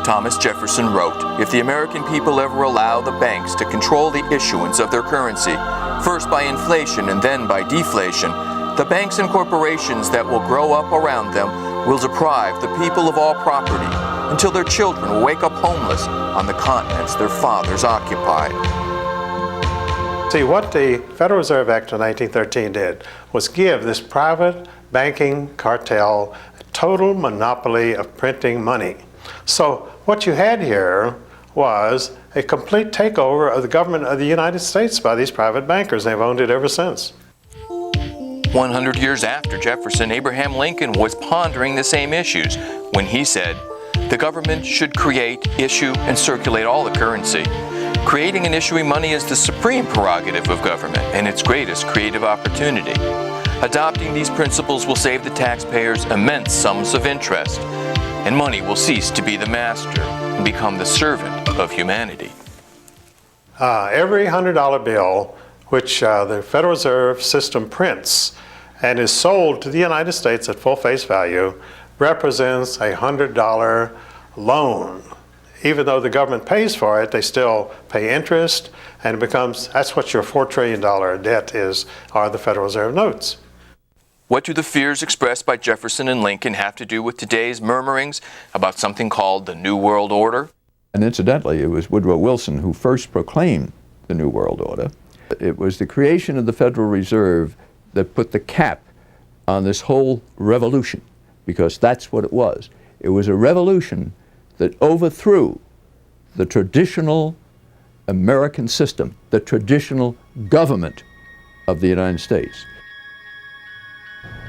Thomas Jefferson wrote, "If the American people ever allow the banks to control the issuance of their currency, first by inflation and then by deflation, the banks and corporations that will grow up around them will deprive the people of all property until their children will wake up homeless on the continents their fathers occupied." See, what the Federal Reserve Act of 1913 did was give this private banking cartel a total monopoly of printing money. So what you had here was a complete takeover of the government of the United States by these private bankers. They've owned it ever since. 100 years after Jefferson, Abraham Lincoln was pondering the same issues when he said, "The government should create, issue, and circulate all the currency. Creating and issuing money is the supreme prerogative of government and its greatest creative opportunity. Adopting these principles will save the taxpayers immense sums of interest, and money will cease to be the master and become the servant of humanity." Every $100 bill which the Federal Reserve System prints and is sold to the United States at full face value represents a $100 loan. Even though the government pays for it, they still pay interest, and it becomes, that's what your $4 trillion debt is, are the Federal Reserve notes. What do the fears expressed by Jefferson and Lincoln have to do with today's murmurings about something called the New World Order? And incidentally, it was Woodrow Wilson who first proclaimed the New World Order. It was the creation of the Federal Reserve that put the cap on this whole revolution, because that's what it was. It was a revolution that overthrew the traditional American system, the traditional government of the United States.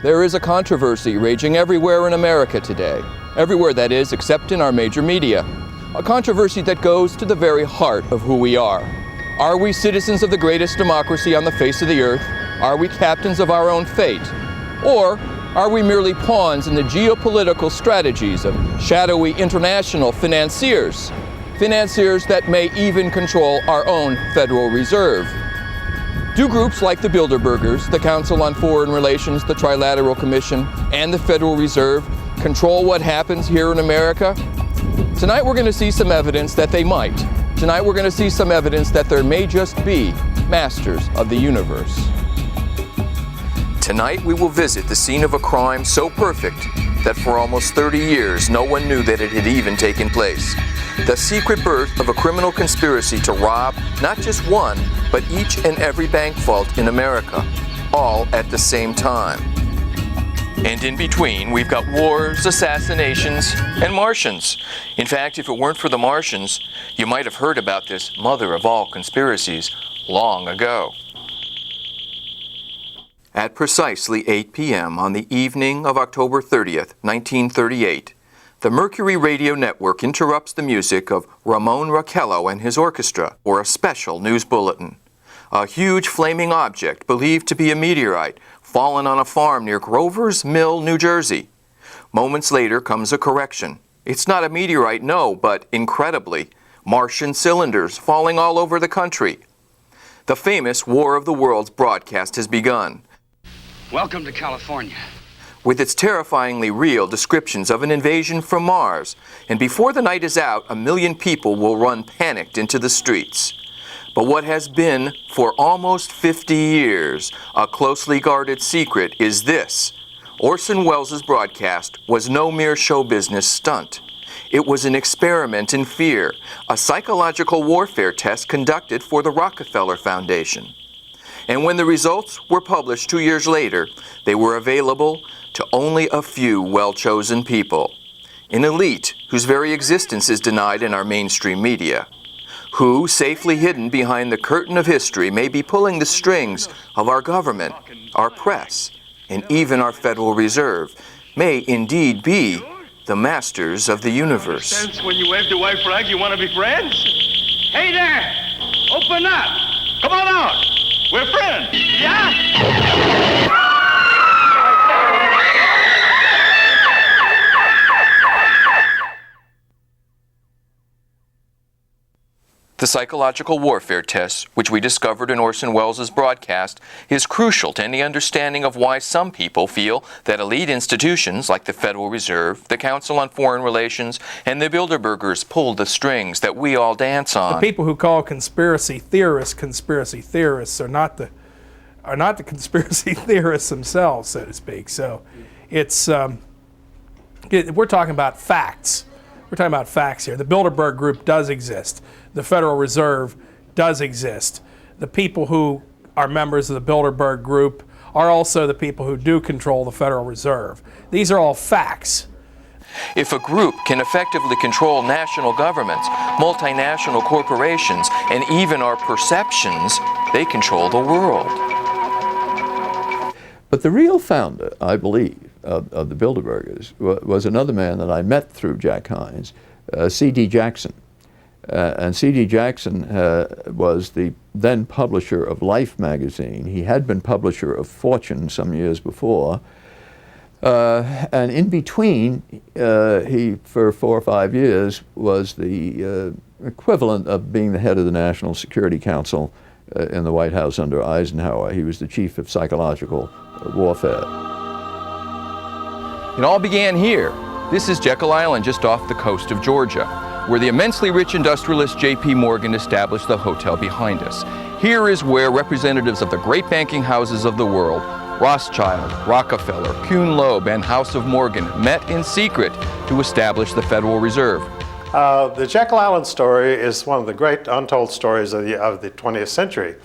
There is a controversy raging everywhere in America today. Everywhere, that is, except in our major media. A controversy that goes to the very heart of who we are. Are we citizens of the greatest democracy on the face of the earth? Are we captains of our own fate? Or are we merely pawns in the geopolitical strategies of shadowy international financiers? Financiers that may even control our own Federal Reserve. Do groups like the Bilderbergers, the Council on Foreign Relations, the Trilateral Commission, and the Federal Reserve control what happens here in America? Tonight we're going to see some evidence that they might. Tonight we're going to see some evidence that there may just be masters of the universe. Tonight we will visit the scene of a crime so perfect that for almost 30 years no one knew that it had even taken place. The secret birth of a criminal conspiracy to rob not just one, but each and every bank vault in America, all at the same time. And in between, we've got wars, assassinations, and Martians. In fact, if it weren't for the Martians, you might have heard about this mother of all conspiracies long ago. At precisely 8 p.m. on the evening of October 30th, 1938, the Mercury Radio Network interrupts the music of Ramon Raquello and his orchestra for a special news bulletin. A huge flaming object believed to be a meteorite fallen on a farm near Grover's Mill, New Jersey. Moments later comes a correction. It's not a meteorite, no, but incredibly, Martian cylinders falling all over the country. The famous War of the Worlds broadcast has begun. Welcome to California. With its terrifyingly real descriptions of an invasion from Mars, and before the night is out, 1 million people will run panicked into the streets. But what has been, for almost 50 years, a closely guarded secret is this. Orson Welles' broadcast was no mere show business stunt. It was an experiment in fear, a psychological warfare test conducted for the Rockefeller Foundation. And when the results were published 2 years later, they were available to only a few well-chosen people. An elite whose very existence is denied in our mainstream media, who, safely hidden behind the curtain of history, may be pulling the strings of our government, our press, and even our Federal Reserve, may indeed be the masters of the universe. When you wave to white flag, you want to be friends? Hey there! Open up! Come on out! We're friends! Yeah? The psychological warfare test, which we discovered in Orson Welles' broadcast, is crucial to any understanding of why some people feel that elite institutions like the Federal Reserve, the Council on Foreign Relations, and the Bilderbergers pulled the strings that we all dance on. The people who call conspiracy theorists are not the conspiracy theorists themselves, so to speak. So it's we're talking about facts. We're talking about facts here. The Bilderberg group does exist. The Federal Reserve does exist. The people who are members of the Bilderberg group are also the people who do control the Federal Reserve. These are all facts. If a group can effectively control national governments, multinational corporations, and even our perceptions, they control the world. But the real founder, I believe, of the Bilderbergers was another man that I met through Jack Hines, C.D. Jackson. And C.D. Jackson was the then publisher of Life magazine. He had been publisher of Fortune some years before. And in between, he, for 4 or 5 years, was the equivalent of being the head of the National Security Council in the White House under Eisenhower. He was the chief of psychological warfare. It all began here. This is Jekyll Island, just off the coast of Georgia, where the immensely rich industrialist J.P. Morgan established the hotel behind us. Here is where representatives of the great banking houses of the world, Rothschild, Rockefeller, Kuhn Loeb, and House of Morgan, met in secret to establish the Federal Reserve. The Jekyll Island story is one of the great untold stories of the 20th century.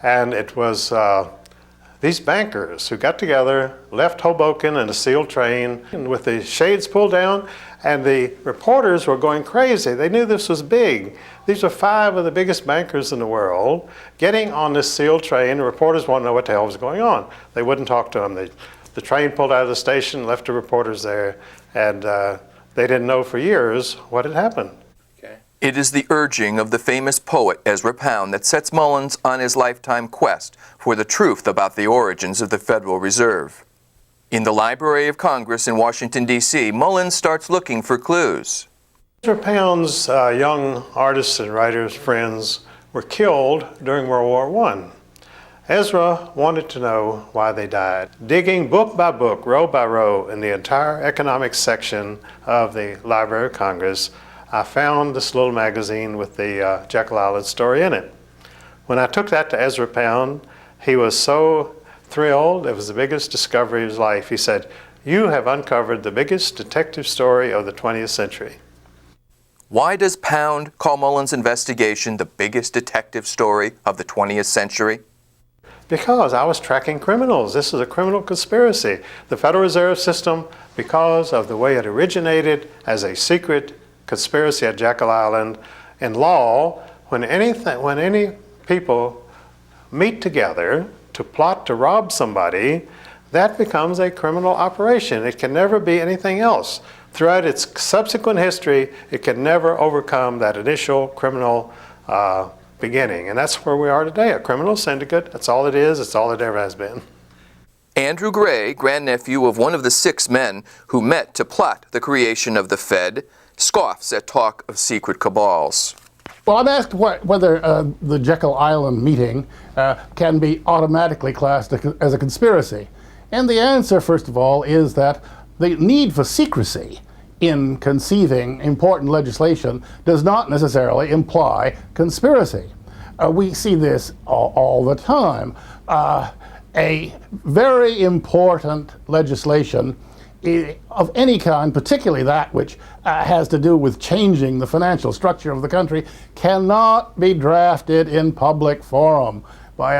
And it was these bankers who got together, left Hoboken in a sealed train with the shades pulled down, and the reporters were going crazy. They knew this was big. These were 5 of the biggest bankers in the world getting on this sealed train. The reporters wanted to know what the hell was going on. They wouldn't talk to them. The train pulled out of the station, left the reporters there, and they didn't know for years what had happened. It is the urging of the famous poet Ezra Pound that sets Mullins on his lifetime quest for the truth about the origins of the Federal Reserve. In the Library of Congress in Washington, D.C., Mullins starts looking for clues. Ezra Pound's young artists and writers friends were killed during World War I. Ezra wanted to know why they died. Digging book by book, row by row, in the entire economics section of the Library of Congress, I found this little magazine with the Jekyll Island story in it. When I took that to Ezra Pound, he was so thrilled. It was the biggest discovery of his life. He said, "You have uncovered the biggest detective story of the 20th century." Why does Pound call Mullins' investigation the biggest detective story of the 20th century? Because I was tracking criminals. This is a criminal conspiracy. The Federal Reserve System, because of the way it originated as a secret conspiracy at Jekyll Island, in law, when any people meet together to plot to rob somebody, that becomes a criminal operation. It can never be anything else. Throughout its subsequent history, it can never overcome that initial criminal beginning. And that's where we are today, a criminal syndicate. That's all it is. It's all it ever has been. Andrew Gray, grandnephew of one of the 6 men who met to plot the creation of the Fed, scoffs at talk of secret cabals. Well, I'm asked whether the Jekyll Island meeting can be automatically classed as a conspiracy. And the answer, first of all, is that the need for secrecy in conceiving important legislation does not necessarily imply conspiracy. We see this all the time. A very important legislation of any kind, particularly that which has to do with changing the financial structure of the country, cannot be drafted in public forum by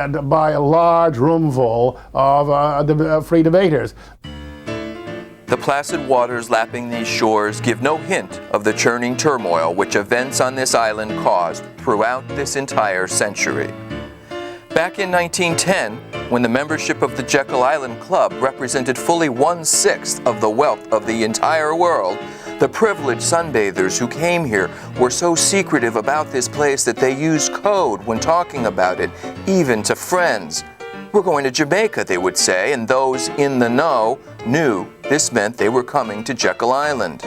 a large roomful of free debaters. The placid waters lapping these shores give no hint of the churning turmoil which events on this island caused throughout this entire century. Back in 1910, when the membership of the Jekyll Island Club represented fully 1/6 of the wealth of the entire world, the privileged sunbathers who came here were so secretive about this place that they used code when talking about it, even to friends. "We're going to Jamaica," they would say, and those in the know knew this meant they were coming to Jekyll Island.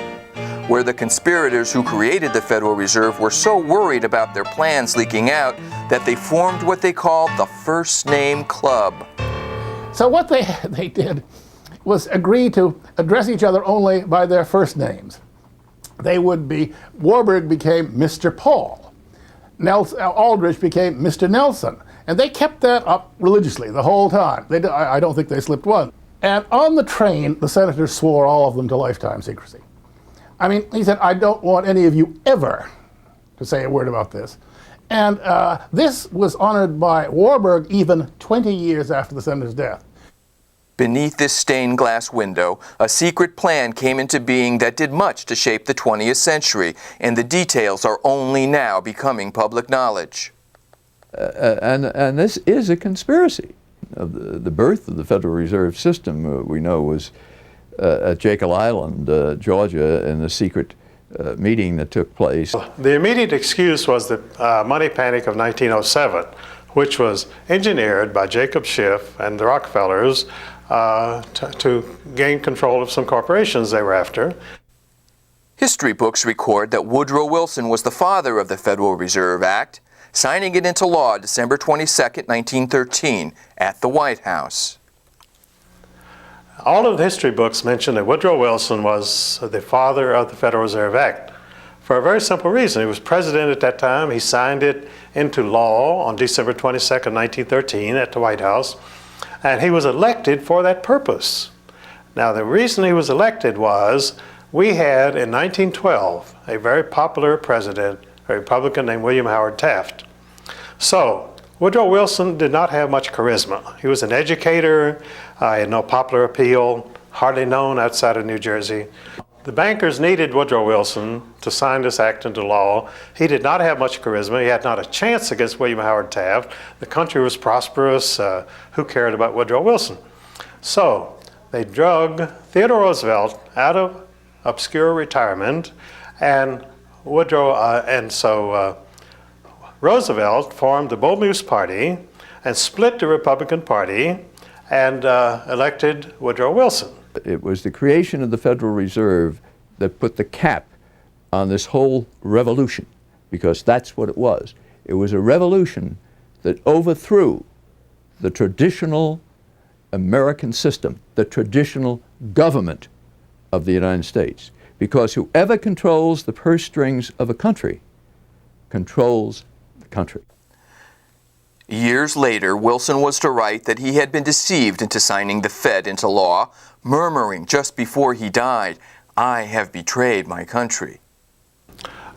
where the conspirators who created the Federal Reserve were so worried about their plans leaking out that they formed what they called the First Name Club. So what they did was agree to address each other only by their first names. They would be, Warburg became Mr. Paul, Aldrich became Mr. Nelson, and they kept that up religiously the whole time. I don't think they slipped one. And on the train, the senators swore all of them to lifetime secrecy. I mean, he said, I don't want any of you ever to say a word about this. And this was honored by Warburg even 20 years after the senator's death. Beneath this stained glass window, a secret plan came into being that did much to shape the 20th century, and the details are only now becoming public knowledge. And this is a conspiracy. The birth of the Federal Reserve System, we know, was at Jekyll Island, Georgia, in the secret meeting that took place. The immediate excuse was the money panic of 1907, which was engineered by Jacob Schiff and the Rockefellers to gain control of some corporations they were after. History books record that Woodrow Wilson was the father of the Federal Reserve Act, signing it into law December 22, 1913, at the White House. All of the history books mention that Woodrow Wilson was the father of the Federal Reserve Act for a very simple reason. He was president at that time. He signed it into law on December 22, 1913 at the White House, and he was elected for that purpose. Now, the reason he was elected was we had in 1912 a very popular president, a Republican named William Howard Taft. So Woodrow Wilson did not have much charisma. He was an educator, had no popular appeal, hardly known outside of New Jersey. The bankers needed Woodrow Wilson to sign this act into law. He did not have much charisma. He had not a chance against William Howard Taft. The country was prosperous. Who cared about Woodrow Wilson? So they drug Theodore Roosevelt out of obscure retirement, and Roosevelt formed the Bull Moose Party and split the Republican Party and elected Woodrow Wilson. It was the creation of the Federal Reserve that put the cap on this whole revolution, because that's what it was. It was a revolution that overthrew the traditional American system, the traditional government of the United States, because whoever controls the purse strings of a country controls the country. Years later, Wilson was to write that he had been deceived into signing the Fed into law, murmuring just before he died, "I have betrayed my country."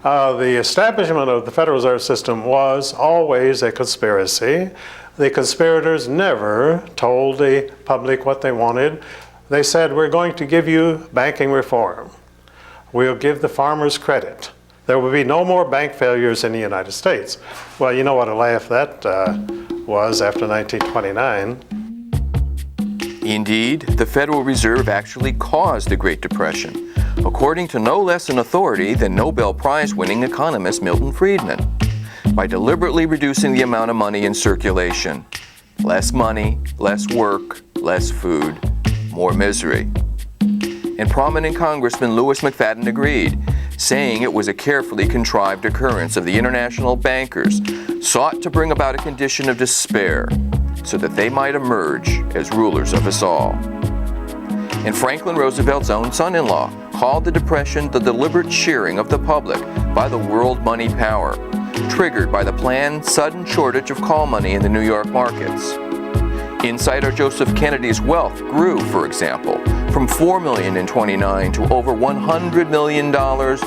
The establishment of the Federal Reserve System was always a conspiracy. The conspirators never told the public what they wanted. They said, we're going to give you banking reform. We'll give the farmers credit. There will be no more bank failures in the United States. Well, you know what a laugh that was after 1929. Indeed, the Federal Reserve actually caused the Great Depression, according to no less an authority than Nobel Prize-winning economist Milton Friedman, by deliberately reducing the amount of money in circulation. Less money, less work, less food, more misery. And prominent Congressman Louis McFadden agreed, saying it was a carefully contrived occurrence of the international bankers sought to bring about a condition of despair so that they might emerge as rulers of us all. And Franklin Roosevelt's own son-in-law called the Depression the deliberate shearing of the public by the world money power, triggered by the planned sudden shortage of call money in the New York markets. Insider Joseph Kennedy's wealth grew, for example, from $4 million in '29 to over $100 million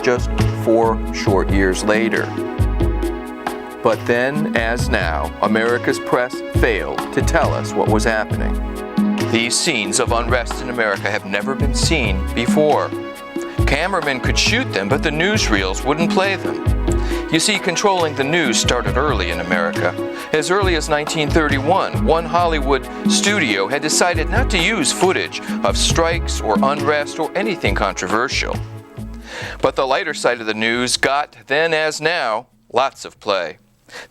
just 4 short years later. But then, as now, America's press failed to tell us what was happening. These scenes of unrest in America have never been seen before. Cameramen could shoot them, but the newsreels wouldn't play them. You see, controlling the news started early in America. As early as 1931, one Hollywood studio had decided not to use footage of strikes or unrest or anything controversial. But the lighter side of the news got, then as now, lots of play.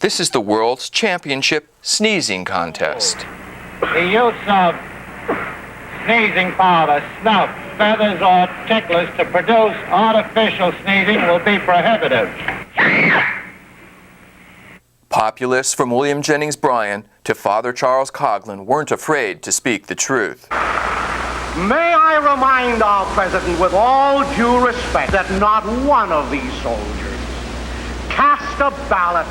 This is the world's championship sneezing contest. The use of sneezing powder, snuff, feathers or ticklers to produce artificial sneezing will be prohibitive. Populists from William Jennings Bryan to Father Charles Coughlin weren't afraid to speak the truth. May I remind our president with all due respect that not one of these soldiers cast a ballot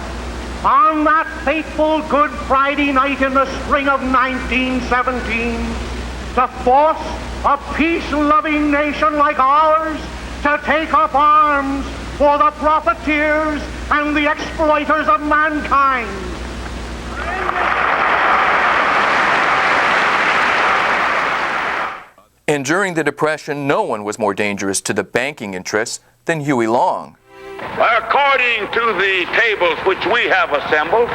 on that fateful Good Friday night in the spring of 1917 to force a peace-loving nation like ours to take up arms for the profiteers and the exploiters of mankind. And during the Depression, no one was more dangerous to the banking interests than Huey Long. According to the tables which we have assembled,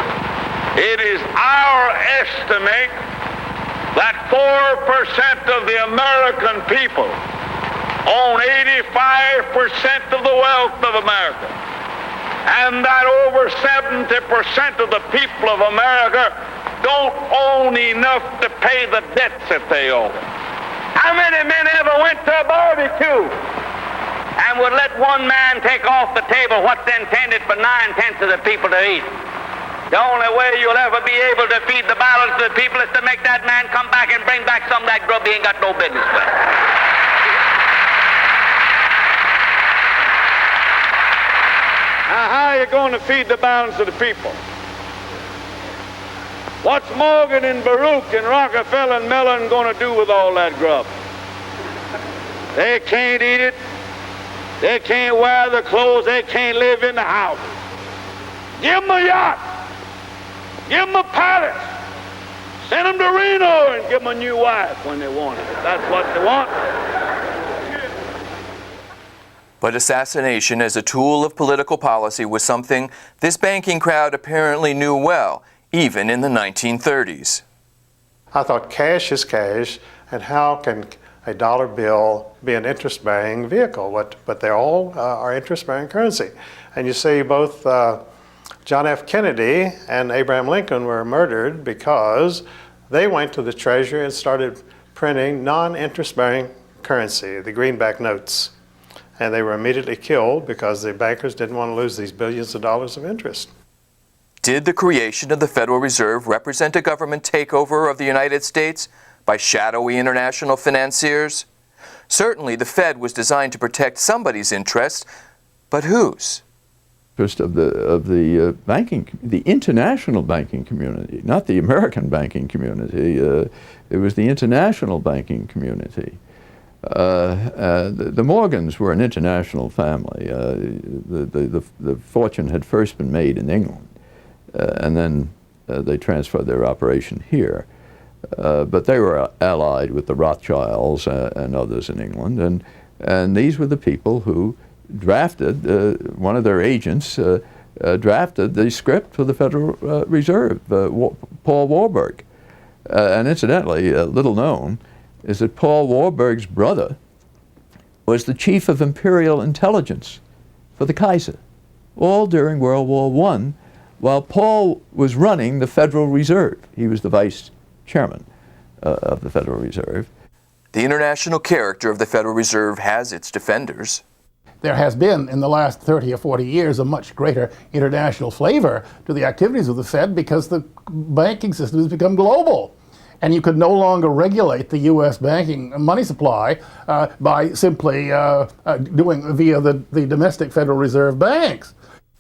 it is our estimate that 4% of the American people own 85% of the wealth of America, and that over 70% of the people of America don't own enough to pay the debts that they owe. How many men ever went to a barbecue and would let one man take off the table what's intended for 9/10 of the people to eat? The only way you'll ever be able to feed the balance of the people is to make that man come back and bring back some of that grub he ain't got no business with. Now, how are you going to feed the balance of the people? What's Morgan and Baruch and Rockefeller and Mellon going to do with all that grub? They can't eat it. They can't wear the clothes. They can't live in the house. Give them a yacht. Give them a palace. Send them to Reno and give them a new wife when they want it. If that's what they want. But assassination as a tool of political policy was something this banking crowd apparently knew well, even in the 1930s. I thought cash is cash, and how can a dollar bill be an interest-bearing vehicle? But they all are interest-bearing currency. And you see both John F. Kennedy and Abraham Lincoln were murdered because they went to the Treasury and started printing non-interest-bearing currency, the greenback notes. And they were immediately killed because the bankers didn't want to lose these billions of dollars of interest. Did the creation of the Federal Reserve represent a government takeover of the United States by shadowy international financiers? Certainly the Fed was designed to protect somebody's interests, but whose? Interest of the banking, the international banking community, not the American banking community. It was the international banking community. The Morgans were an international family. The fortune had first been made in England, and then they transferred their operation here. But they were allied with the Rothschilds and others in England, and these were the people who drafted, one of their agents drafted the script for the Federal Reserve, Paul Warburg. And incidentally, little known, is that Paul Warburg's brother was the chief of imperial intelligence for the Kaiser, all during World War I, while Paul was running the Federal Reserve. He was the vice chairman of the Federal Reserve. The international character of the Federal Reserve has its defenders. There has been, in the last 30 or 40 years, a much greater international flavor to the activities of the Fed because the banking system has become global. And you could no longer regulate the U.S. banking money supply by simply doing via the domestic Federal Reserve banks.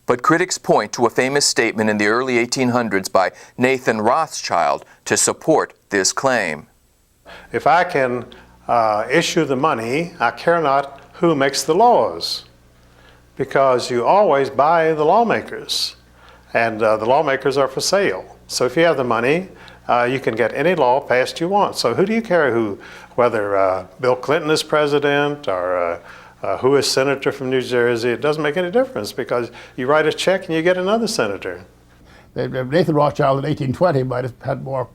But critics point to a famous statement in the early 1800s by Nathan Rothschild to support this claim. If I can issue the money, I care not who makes the laws, because you always buy the lawmakers, and the lawmakers are for sale. So if you have the money, you can get any law passed you want. So who do you care whether Bill Clinton is president or who is senator from New Jersey? It doesn't make any difference because you write a check and you get another senator. Nathan Rothschild in 1820 might have had more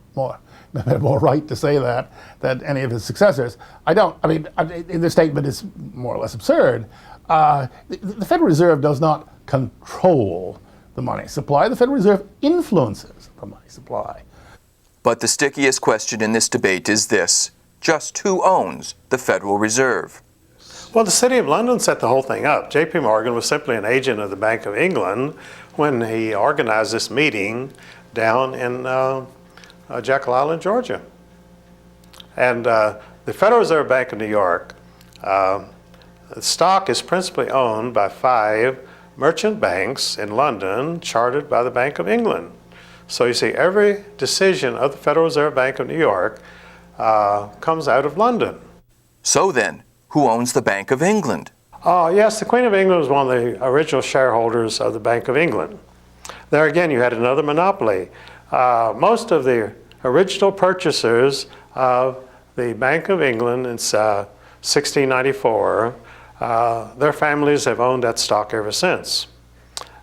right to say that than any of his successors. The statement is more or less absurd. The Federal Reserve does not control the money supply. The Federal Reserve influences the money supply. But the stickiest question in this debate is this: just who owns the Federal Reserve? Well, the City of London set the whole thing up. J.P. Morgan was simply an agent of the Bank of England when he organized this meeting down in Jekyll Island, Georgia. And the Federal Reserve Bank of New York, the stock is principally owned by 5 merchant banks in London chartered by the Bank of England. So you see, every decision of the Federal Reserve Bank of New York comes out of London. So then, who owns the Bank of England? Yes, the Queen of England was one of the original shareholders of the Bank of England. There again, you had another monopoly. Most of the original purchasers of the Bank of England in 1694, their families have owned that stock ever since.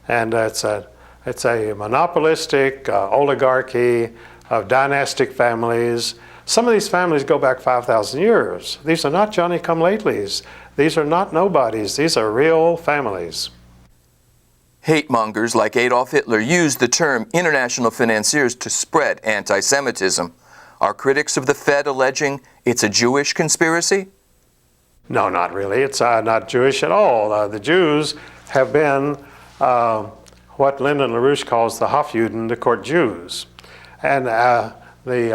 And it's a monopolistic oligarchy of dynastic families. Some of these families go back 5,000 years. These are not Johnny-come-latelys. These are not nobodies. These are real families. Hate mongers like Adolf Hitler used the term international financiers to spread anti-Semitism. Are critics of the Fed alleging it's a Jewish conspiracy? No, not really. It's not Jewish at all. The Jews have been what Lyndon LaRouche calls the Hofjuden, the court Jews. And the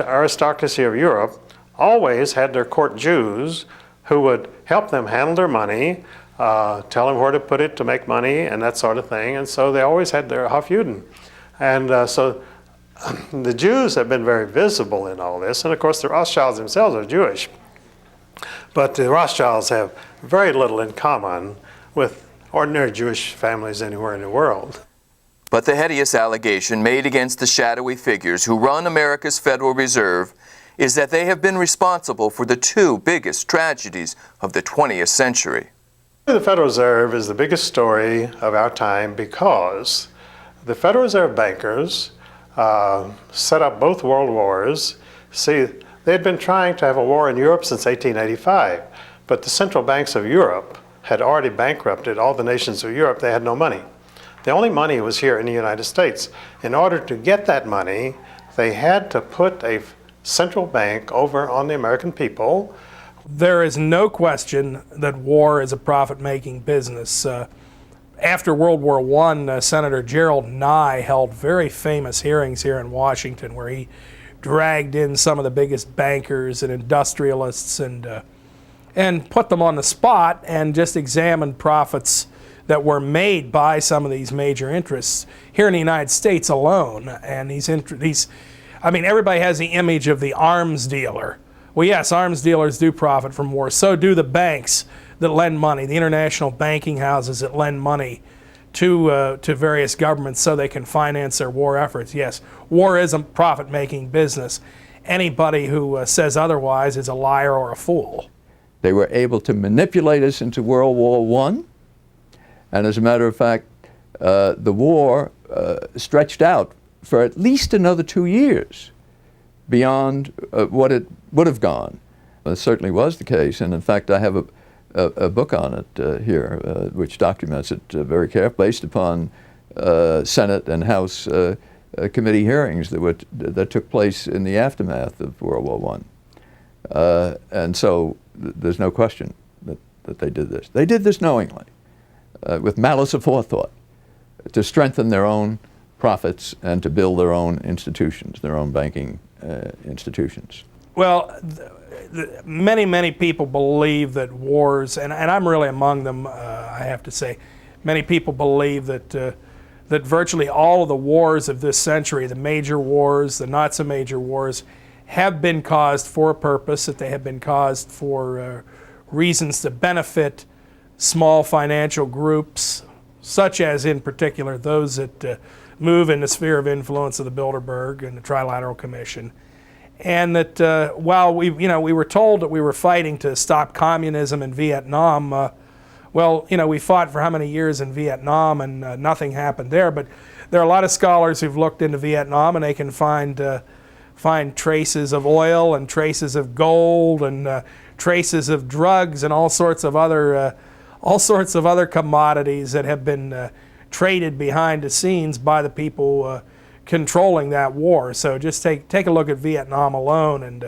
aristocracy of Europe always had their court Jews who would help them handle their money, tell them where to put it to make money and that sort of thing. And so they always had their Hofjuden. And so the Jews have been very visible in all this. And of course the Rothschilds themselves are Jewish. But the Rothschilds have very little in common with ordinary Jewish families anywhere in the world. But the hideous allegation made against the shadowy figures who run America's Federal Reserve is that they have been responsible for the 2 biggest tragedies of the 20th century. The Federal Reserve is the biggest story of our time because the Federal Reserve bankers set up both world wars. See, they had been trying to have a war in Europe since 1885, but the central banks of Europe had already bankrupted all the nations of Europe. They had no money. The only money was here in the United States. In order to get that money, they had to put a central bank over on the American people. There is no question that war is a profit-making business. After World War I, Senator Gerald Nye held very famous hearings here in Washington where he dragged in some of the biggest bankers and industrialists and put them on the spot and just examined profits that were made by some of these major interests here in the United States alone. And everybody has the image of the arms dealer. Well, yes, arms dealers do profit from war. So do the banks that lend money, the international banking houses that lend money to various governments so they can finance their war efforts. Yes, war is a profit-making business. Anybody who says otherwise is a liar or a fool. They were able to manipulate us into World War I. And as a matter of fact, the war stretched out for at least another 2 years beyond what it would have gone. It certainly was the case. And in fact, I have a book on it here, which documents it very carefully, based upon Senate and House committee hearings that took place in the aftermath of World War I. And so there's no question that they did this. They did this knowingly, with malice aforethought, to strengthen their own profits and to build their own institutions, their own banking institutions. Well, many people believe that wars, and I'm really among them, I have to say, many people believe that that virtually all of the wars of this century, the major wars, the not so major wars, have been caused for a purpose, that they have been caused for reasons to benefit small financial groups, such as in particular those that move in the sphere of influence of the Bilderberg and the Trilateral Commission. And that while we were told that we were fighting to stop communism in Vietnam, we fought for how many years in Vietnam and nothing happened there. But there are a lot of scholars who've looked into Vietnam and they can find traces of oil and traces of gold and traces of drugs and all sorts of other commodities that have been traded behind the scenes by the people controlling that war. So just take a look at Vietnam alone, and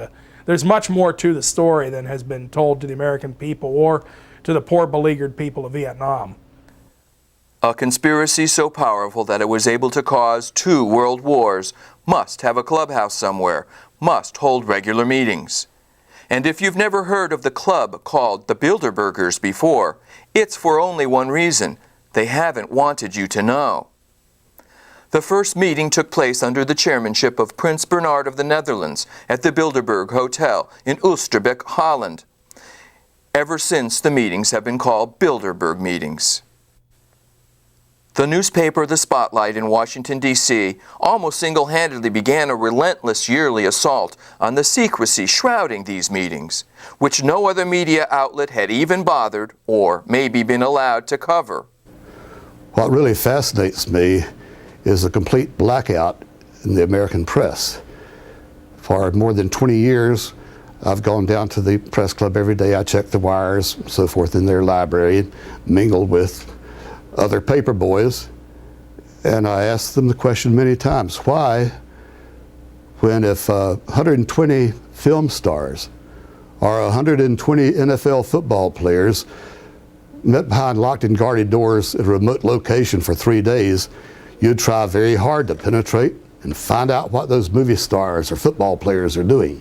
there's much more to the story than has been told to the American people or to the poor beleaguered people of Vietnam. A conspiracy so powerful that it was able to cause 2 world wars must have a clubhouse somewhere, must hold regular meetings. And if you've never heard of the club called the Bilderbergers before, it's for only one reason: they haven't wanted you to know. The first meeting took place under the chairmanship of Prince Bernhard of the Netherlands at the Bilderberg Hotel in Oosterbeek, Holland. Ever since, the meetings have been called Bilderberg meetings. The newspaper The Spotlight in Washington, D.C. almost single-handedly began a relentless yearly assault on the secrecy shrouding these meetings, which no other media outlet had even bothered or maybe been allowed to cover. What really fascinates me is the complete blackout in the American press. For more than 20 years, I've gone down to the press club every day. I check the wires, so forth, in their library, mingled with other paper boys, and I asked them the question many times: why, when if 120 film stars or 120 NFL football players met behind locked and guarded doors at a remote location for 3 days, you'd try very hard to penetrate and find out what those movie stars or football players are doing?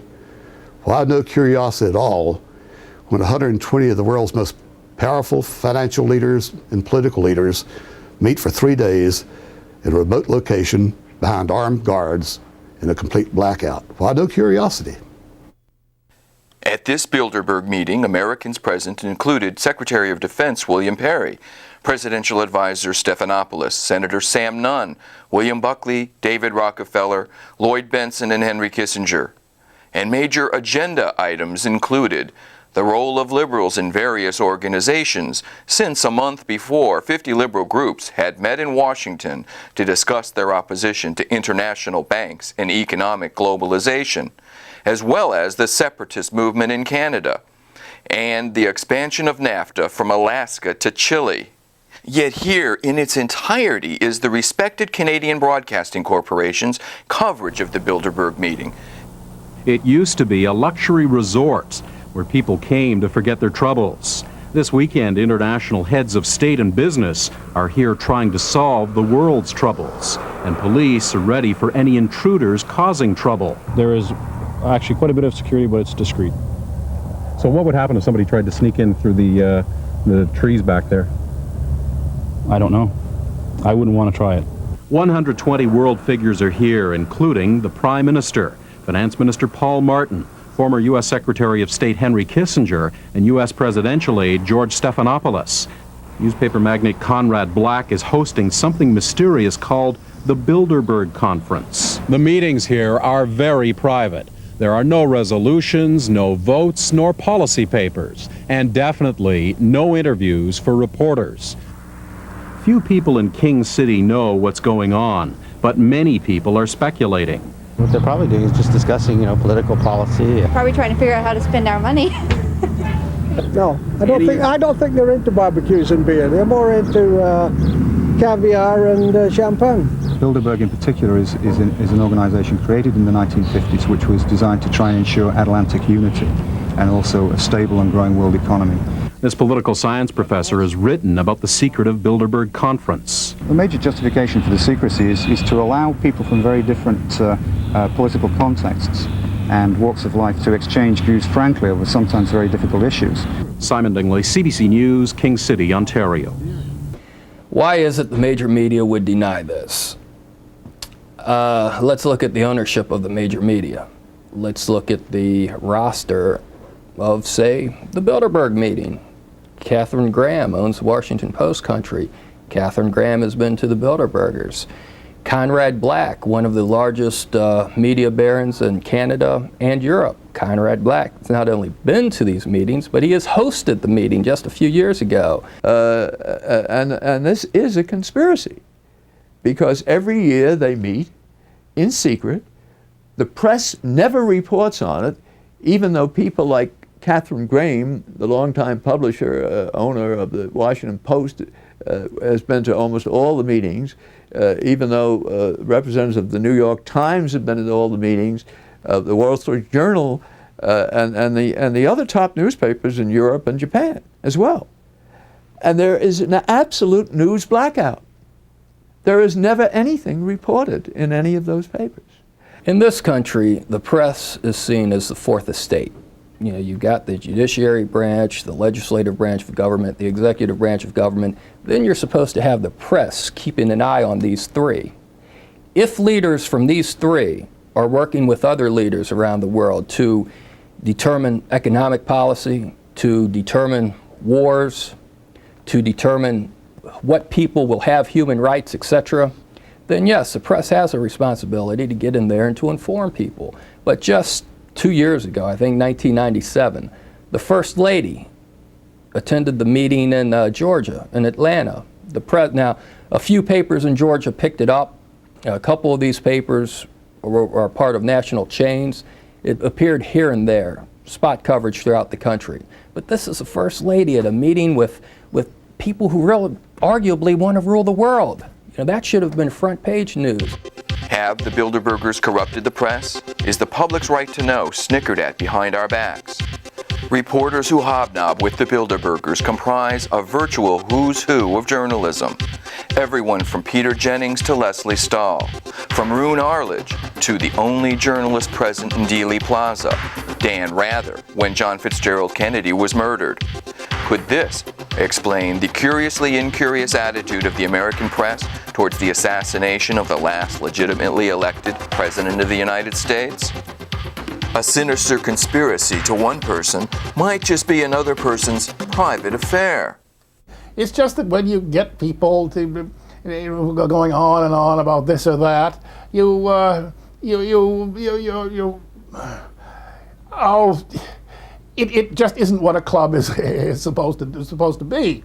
Well, I have no curiosity at all when 120 of the world's most powerful financial leaders and political leaders meet for 3 days in a remote location behind armed guards in a complete blackout. Why no curiosity? At this Bilderberg meeting, Americans present included Secretary of Defense William Perry, Presidential Advisor Stephanopoulos, Senator Sam Nunn, William Buckley, David Rockefeller, Lloyd Bentsen, and Henry Kissinger. And major agenda items included the role of liberals in various organizations, since a month before 50 liberal groups had met in Washington to discuss their opposition to international banks and economic globalization, as well as the separatist movement in Canada, and the expansion of NAFTA from Alaska to Chile. Yet here, in its entirety, is the respected Canadian Broadcasting Corporation's coverage of the Bilderberg meeting. It used to be a luxury resort where people came to forget their troubles. This weekend, international heads of state and business are here trying to solve the world's troubles, and police are ready for any intruders causing trouble. There is actually quite a bit of security, but it's discreet. So what would happen if somebody tried to sneak in through the trees back there? I don't know. I wouldn't want to try it. 120 world figures are here, including the Prime Minister, Finance Minister Paul Martin, former U.S. Secretary of State Henry Kissinger, and U.S. presidential aide George Stephanopoulos. Newspaper magnate Conrad Black is hosting something mysterious called the Bilderberg Conference. The meetings here are very private. There are no resolutions, no votes, nor policy papers, and definitely no interviews for reporters. Few people in King City know what's going on, but many people are speculating. What they're probably doing is just discussing, political policy. Probably trying to figure out how to spend our money. No, I don't think they're into barbecues and beer. They're more into caviar and champagne. Bilderberg in particular is an organization created in the 1950s which was designed to try and ensure Atlantic unity and also a stable and growing world economy. This political science professor has written about the secret of Bilderberg Conference. The major justification for the secrecy is to allow people from very different political contexts and walks of life to exchange views frankly over sometimes very difficult issues. Simon Dingley, CBC News, King City, Ontario. Why is it the major media would deny this? Let's look at the ownership of the major media. Let's look at the roster of, say, the Bilderberg meeting. Katharine Graham owns the Washington Post country. Katharine Graham has been to the Bilderbergers. Conrad Black, one of the largest media barons in Canada and Europe. Conrad Black has not only been to these meetings, but he has hosted the meeting just a few years ago. And this is a conspiracy, because every year they meet in secret. The press never reports on it, even though people like Katharine Graham, the longtime publisher, owner of the Washington Post, has been to almost all the meetings, even though representatives of the New York Times have been at all the meetings. The Wall Street Journal and the other top newspapers in Europe and Japan as well. And there is an absolute news blackout. There is never anything reported in any of those papers. In this country, the press is seen as the fourth estate. You know, you've got the judiciary branch, the legislative branch of government, the executive branch of government. Then you're supposed to have the press keeping an eye on these three. If leaders from these three are working with other leaders around the world to determine economic policy, to determine wars, to determine what people will have human rights, etc., then yes, the press has a responsibility to get in there and to inform people. But just 2 years ago, I think 1997, the First Lady attended the meeting in Georgia, in Atlanta. Now, a few papers in Georgia picked it up. A couple of these papers are part of national chains. It appeared here and there, spot coverage throughout the country. But this is the First Lady at a meeting with people who really arguably want to rule the world. You know, that should have been front page news. Have the Bilderbergers corrupted the press? Is the public's right to know snickered at behind our backs? Reporters who hobnob with the Bilderbergers comprise a virtual who's who of journalism. Everyone from Peter Jennings to Leslie Stahl, from Roone Arledge to the only journalist present in Dealey Plaza, Dan Rather, when John Fitzgerald Kennedy was murdered. Could this explain the curiously incurious attitude of the American press towards the assassination of the last legitimately elected President of the United States? A sinister conspiracy to one person might just be another person's private affair. It's just that when you get people to going on and on about this or that, it just isn't what a club is supposed to be.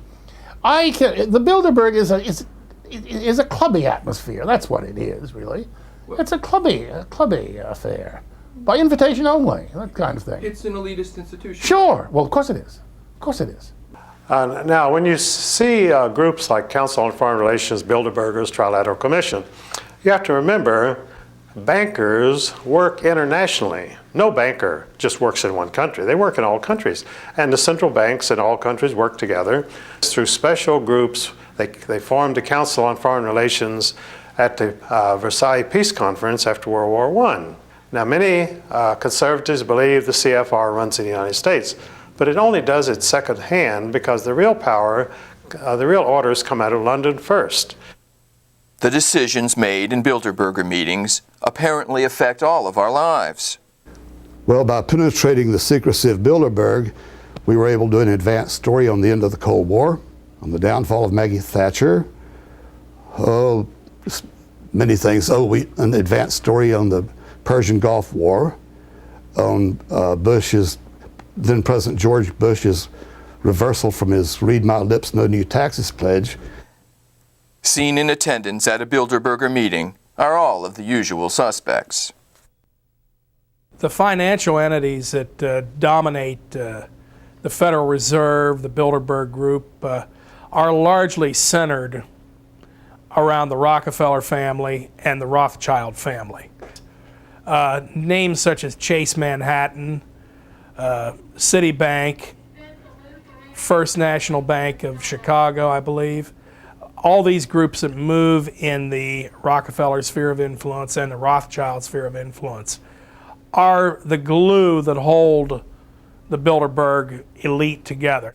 The Bilderberg is a clubby atmosphere. That's what it is, really. It's a clubby affair. By invitation only, that kind of thing. It's an elitist institution. Sure. Well, of course it is. Of course it is. Now, when you see groups like Council on Foreign Relations, Bilderbergers, Trilateral Commission, you have to remember bankers work internationally. No banker just works in one country. They work in all countries. And the central banks in all countries work together. Through special groups, they formed the Council on Foreign Relations at the Versailles Peace Conference after World War I. Now, many conservatives believe the CFR runs in the United States, but it only does it secondhand because the real power, the real orders come out of London first. The decisions made in Bilderberger meetings apparently affect all of our lives. Well, by penetrating the secrecy of Bilderberg, we were able to do an advanced story on the end of the Cold War, on the downfall of Maggie Thatcher, many things. An advanced story on the Persian Gulf War, on then President George Bush's reversal from his read my lips, no new taxes pledge. Seen in attendance at a Bilderberger meeting are all of the usual suspects. The financial entities that dominate the Federal Reserve, the Bilderberg Group, are largely centered around the Rockefeller family and the Rothschild family. Names such as Chase Manhattan, Citibank, First National Bank of Chicago, I believe. All these groups that move in the Rockefeller sphere of influence and the Rothschild sphere of influence are the glue that hold the Bilderberg elite together.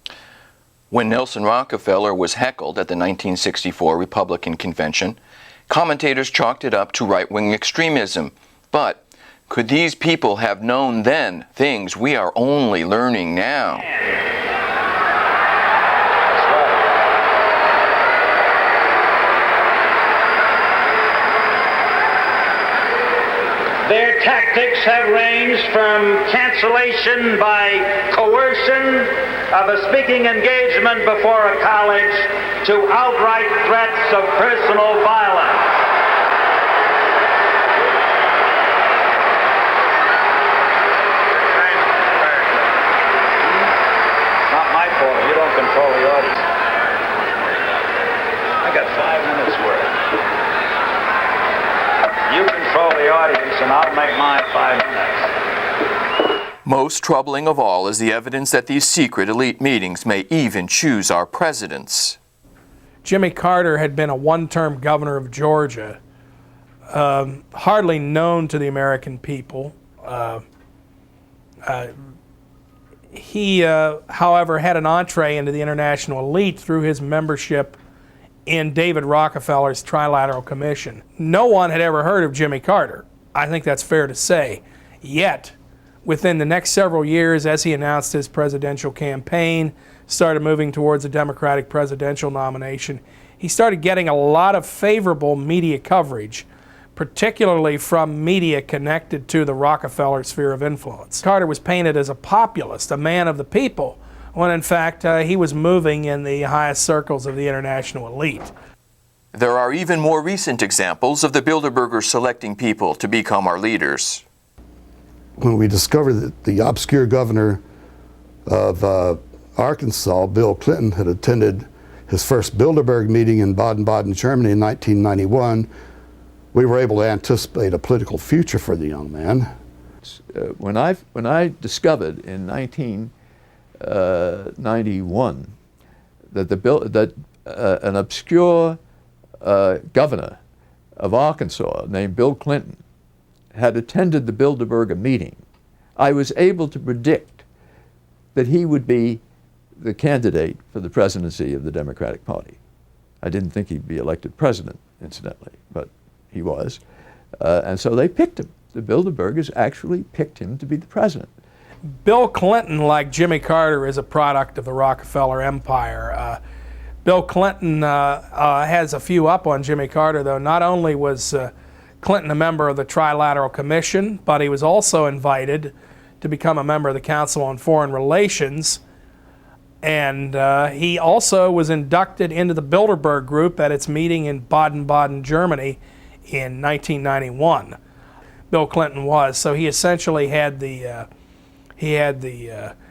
When Nelson Rockefeller was heckled at the 1964 Republican Convention, commentators chalked it up to right-wing extremism. But could these people have known then things we are only learning now? Their tactics have ranged from cancellation by coercion of a speaking engagement before a college to outright threats of personal violence. Control the audience. I got 5 minutes worth. You control the audience and I'll make mine 5 minutes. Most troubling of all is the evidence that these secret elite meetings may even choose our presidents. Jimmy Carter had been a one-term governor of Georgia, hardly known to the American people. He, however, had an entree into the international elite through his membership in David Rockefeller's Trilateral Commission. No one had ever heard of Jimmy Carter. I think that's fair to say. Yet, within the next several years, as he announced his presidential campaign, started moving towards a Democratic presidential nomination, he started getting a lot of favorable media coverage, particularly from media connected to the Rockefeller sphere of influence. Carter was painted as a populist, a man of the people, when in fact he was moving in the highest circles of the international elite. There are even more recent examples of the Bilderbergers selecting people to become our leaders. When we discovered that the obscure governor of Arkansas, Bill Clinton, had attended his first Bilderberg meeting in Baden-Baden, Germany in 1991, we were able to anticipate a political future for the young man. When I discovered in 1991 that an obscure governor of Arkansas named Bill Clinton had attended the Bilderberg meeting, I was able to predict that he would be the candidate for the presidency of the Democratic Party. I didn't think he'd be elected president, incidentally, but he was. And so they picked him. The Bilderbergers actually picked him to be the president. Bill Clinton, like Jimmy Carter, is a product of the Rockefeller empire. Bill Clinton has a few up on Jimmy Carter, though. Not only was Clinton a member of the Trilateral Commission, but he was also invited to become a member of the Council on Foreign Relations. And he also was inducted into the Bilderberg group at its meeting in Baden-Baden, Germany in 1991. Bill Clinton was. So he essentially had the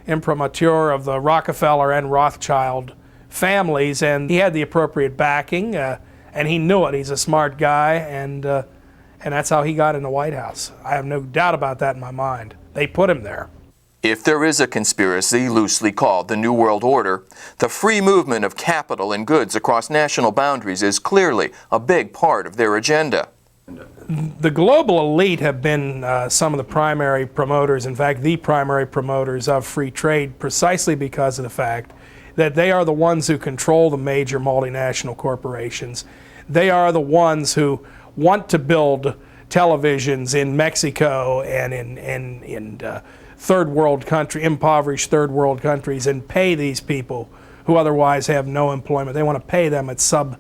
imprimatur of the Rockefeller and Rothschild families, and he had the appropriate backing, and he knew it. He's a smart guy, and that's how he got in the White House. I have no doubt about that in my mind. They put him there. If there is a conspiracy loosely called the New World Order, the free movement of capital and goods across national boundaries is clearly a big part of their agenda. The global elite have been some of the primary promoters, in fact, the primary promoters of free trade, precisely because of the fact that they are the ones who control the major multinational corporations. They are the ones who want to build televisions in Mexico and in third world country, impoverished third world countries, and pay these people who otherwise have no employment. They want to pay them at sub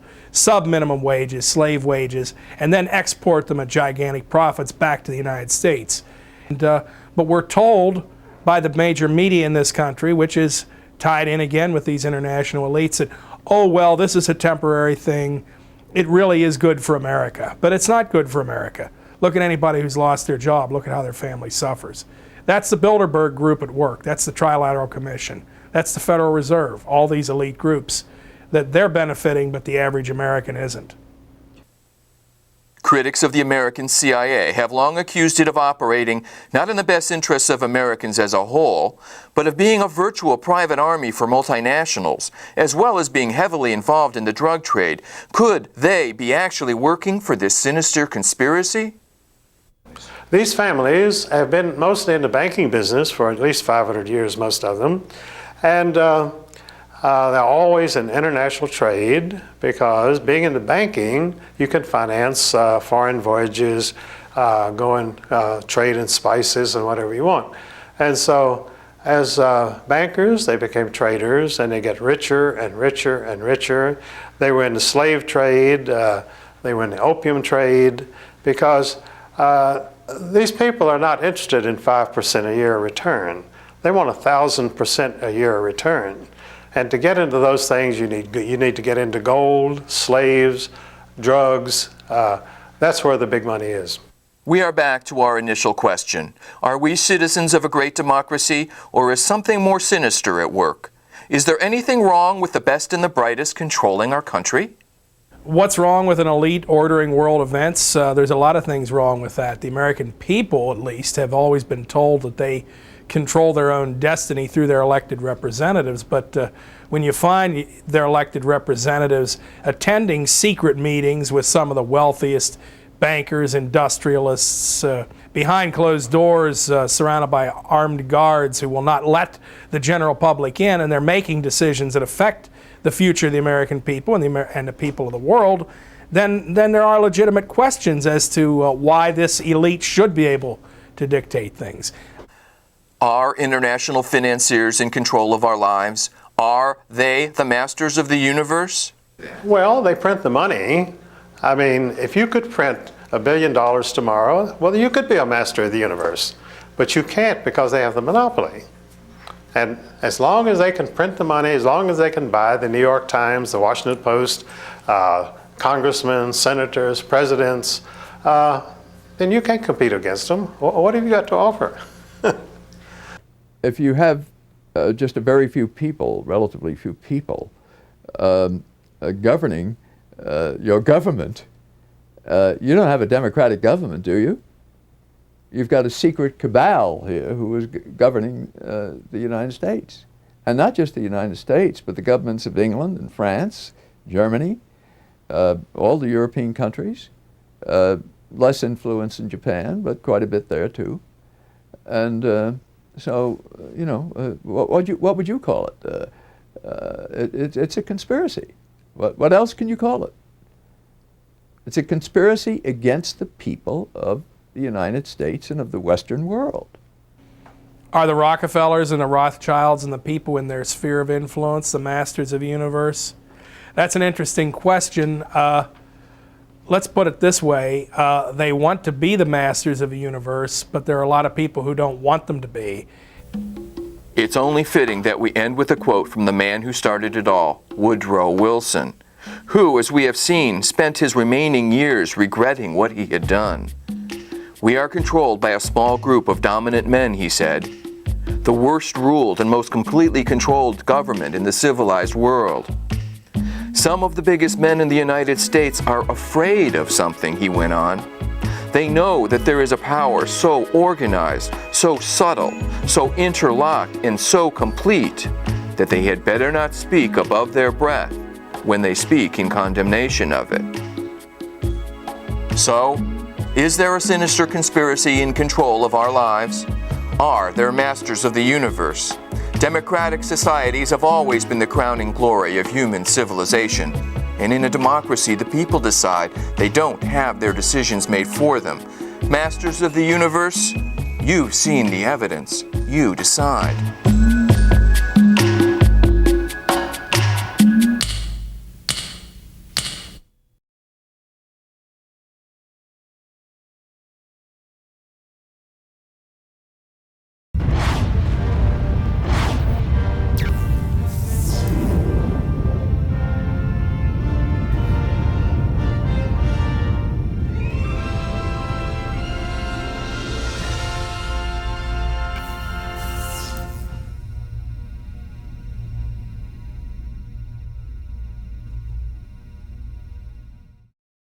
minimum wages, slave wages, and then export them at gigantic profits back to the United States. But we're told by the major media in this country, which is tied in again with these international elites, that, oh, well, this is a temporary thing. It really is good for America. But it's not good for America. Look at anybody who's lost their job. Look at how their family suffers. That's the Bilderberg group at work. That's the Trilateral Commission. That's the Federal Reserve, all these elite groups that they're benefiting, but the average American isn't. Critics of the American CIA have long accused it of operating not in the best interests of Americans as a whole, but of being a virtual private army for multinationals, as well as being heavily involved in the drug trade. Could they be actually working for this sinister conspiracy? These families have been mostly in the banking business for at least 500 years, most of them. And they're always in international trade, because being in the banking, you can finance foreign voyages, trade in spices and whatever you want. And so as bankers, they became traders, and they get richer and richer and richer. They were in the slave trade, they were in the opium trade, because these people are not interested in 5% a year return. They want 1,000% a year return. And to get into those things, you need to get into gold, slaves, drugs. That's where the big money is. We are back to our initial question. Are we citizens of a great democracy, or is something more sinister at work? Is there anything wrong with the best and the brightest controlling our country? What's wrong with an elite ordering world events? There's a lot of things wrong with that. The American people, at least, have always been told that they control their own destiny through their elected representatives. But when you find their elected representatives attending secret meetings with some of the wealthiest bankers, industrialists, behind closed doors, surrounded by armed guards who will not let the general public in, and they're making decisions that affect the future of the American people and the people of the world, then there are legitimate questions as to why this elite should be able to dictate things. Are international financiers in control of our lives? Are they the masters of the universe? Well, they print the money. I mean, if you could print $1 billion tomorrow, well, you could be a master of the universe. But you can't because they have the monopoly. And as long as they can print the money, as long as they can buy the New York Times, the Washington Post, congressmen, senators, presidents, then you can't compete against them. What have you got to offer? If you have just a very few people, relatively few people, governing your government, you don't have a democratic government, do you? You've got a secret cabal here who is governing the United States. And not just the United States, but the governments of England and France, Germany, all the European countries, less influence in Japan, but quite a bit there too. And so, you know, what would you call it? It's a conspiracy. What else can you call it? It's a conspiracy against the people of the United States and of the Western world. Are the Rockefellers and the Rothschilds and the people in their sphere of influence the masters of the universe? That's an interesting question. Let's put it this way. They want to be the masters of the universe, but there are a lot of people who don't want them to be. It's only fitting that we end with a quote from the man who started it all, Woodrow Wilson, who, as we have seen, spent his remaining years regretting what he had done. We are controlled by a small group of dominant men, he said. The worst ruled and most completely controlled government in the civilized world. Some of the biggest men in the United States are afraid of something, he went on. They know that there is a power so organized, so subtle, so interlocked, and so complete that they had better not speak above their breath when they speak in condemnation of it. So, is there a sinister conspiracy in control of our lives? Are there masters of the universe? Democratic societies have always been the crowning glory of human civilization. And in a democracy, the people decide. They don't have their decisions made for them. Masters of the universe? You've seen the evidence. You decide.